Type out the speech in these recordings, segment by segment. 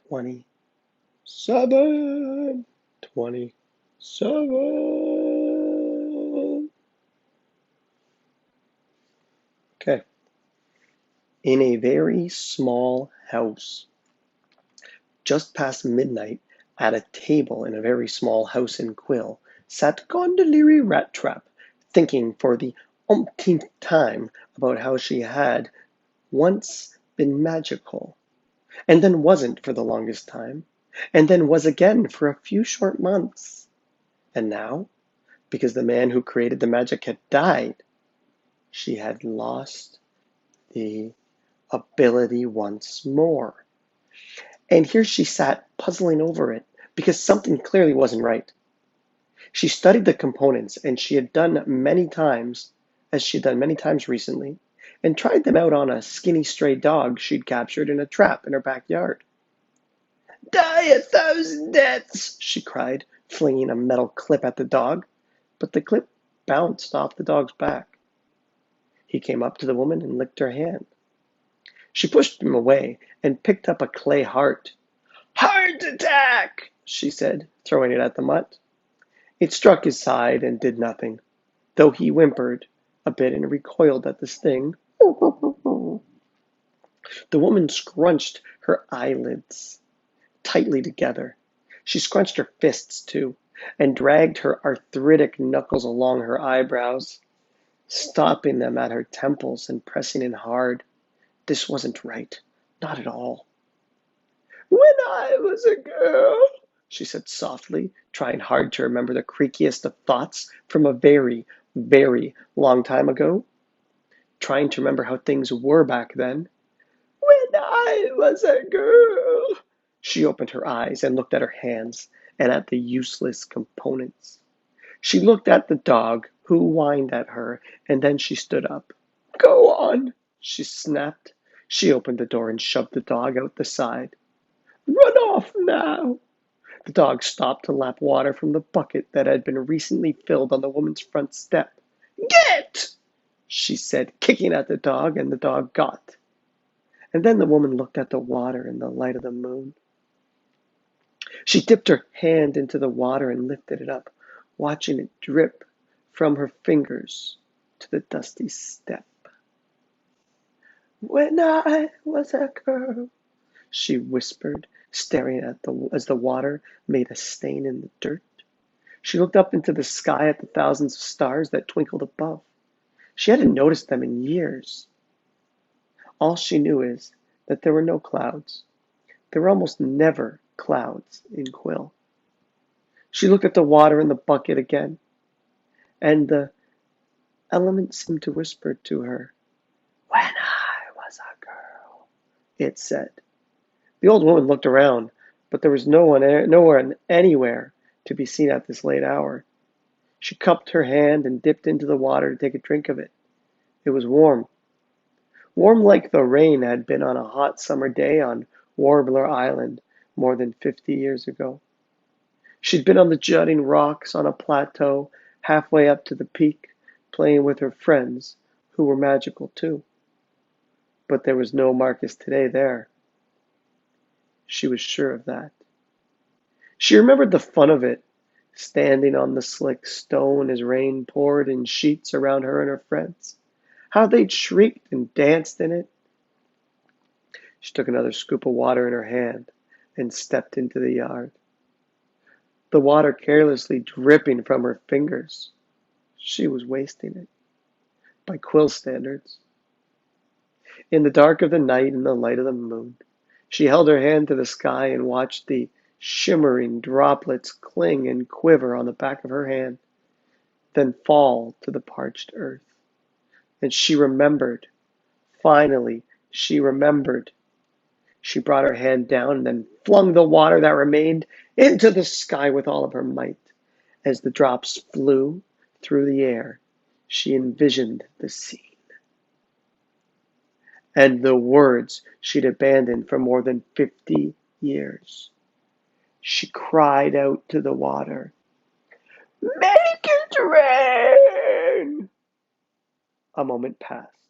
27, 27. Okay. In a very small house, just past midnight, at a table in a very small house in Quill, sat Gondolieri Rattrap, thinking for the umpteenth time about how she had once been magical, and then wasn't for the longest time, and then was again for a few short months. And now, because the man who created the magic had died, she had lost the ability once more. And here she sat puzzling over it, because something clearly wasn't right. She studied the components, and she had done many times, as she had done many times recently, and tried them out on a skinny stray dog she'd captured in a trap in her backyard. Die 1,000 deaths, she cried, flinging a metal clip at the dog, but the clip bounced off the dog's back. He came up to the woman and licked her hand. She pushed him away and picked up a clay heart. Heart attack, she said, throwing it at the mutt. It struck his side and did nothing, though he whimpered a bit and recoiled at the sting. The woman scrunched her eyelids tightly together. She scrunched her fists, too, and dragged her arthritic knuckles along her eyebrows, stopping them at her temples and pressing in hard. This wasn't right. Not at all. When I was a girl, she said softly, trying hard to remember the creakiest of thoughts from a very, very long time ago, trying to remember how things were back then. When I was a girl. She opened her eyes and looked at her hands and at the useless components. She looked at the dog, who whined at her, and then she stood up. Go on, she snapped. She opened the door and shoved the dog out the side. Run off now. The dog stopped to lap water from the bucket that had been recently filled on the woman's front step. Get! She said, kicking at the dog, and the dog got. And then the woman looked at the water in the light of the moon. She dipped her hand into the water and lifted it up, watching it drip from her fingers to the dusty step. When I was a girl, she whispered, staring at as the water made a stain in the dirt. She looked up into the sky at the thousands of stars that twinkled above. She hadn't noticed them in years. All she knew is that there were no clouds. There were almost never clouds in Quill. She looked at the water in the bucket again, and the element seemed to whisper to her. When I was a girl, it said. The old woman looked around, but there was nowhere anywhere to be seen at this late hour. She cupped her hand and dipped into the water to take a drink of it. It was warm. Warm like the rain had been on a hot summer day on Warbler Island more than 50 years ago. She'd been on the jutting rocks on a plateau halfway up to the peak, playing with her friends, who were magical too. But there was no Marcus today there. She was sure of that. She remembered the fun of it, standing on the slick stone as rain poured in sheets around her and her friends. How they'd shrieked and danced in it. She took another scoop of water in her hand and stepped into the yard. The water carelessly dripping from her fingers. She was wasting it, by Quill standards. In the dark of the night and the light of the moon, she held her hand to the sky and watched the shimmering droplets cling and quiver on the back of her hand, then fall to the parched earth. And she remembered. Finally, she remembered. She brought her hand down and then flung the water that remained into the sky with all of her might. As the drops flew through the air, she envisioned the scene. And the words she'd abandoned for more than 50 years. She cried out to the water, Make it rain! A moment passed,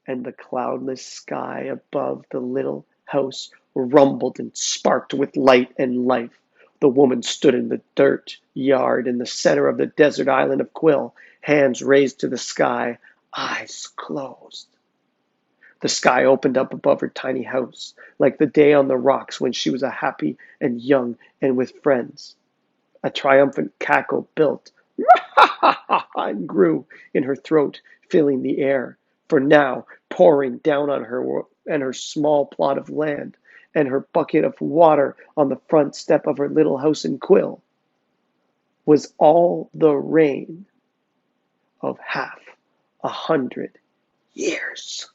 and the cloudless sky above the little house rumbled and sparked with light and life. The woman stood in the dirt yard in the center of the desert island of Quill, hands raised to the sky, eyes closed. The sky opened up above her tiny house, like the day on the rocks when she was happy and young and with friends. A triumphant cackle built and grew in her throat, filling the air. For now, pouring down on her and her small plot of land and her bucket of water on the front step of her little house in Quill, was all the rain of 500 years.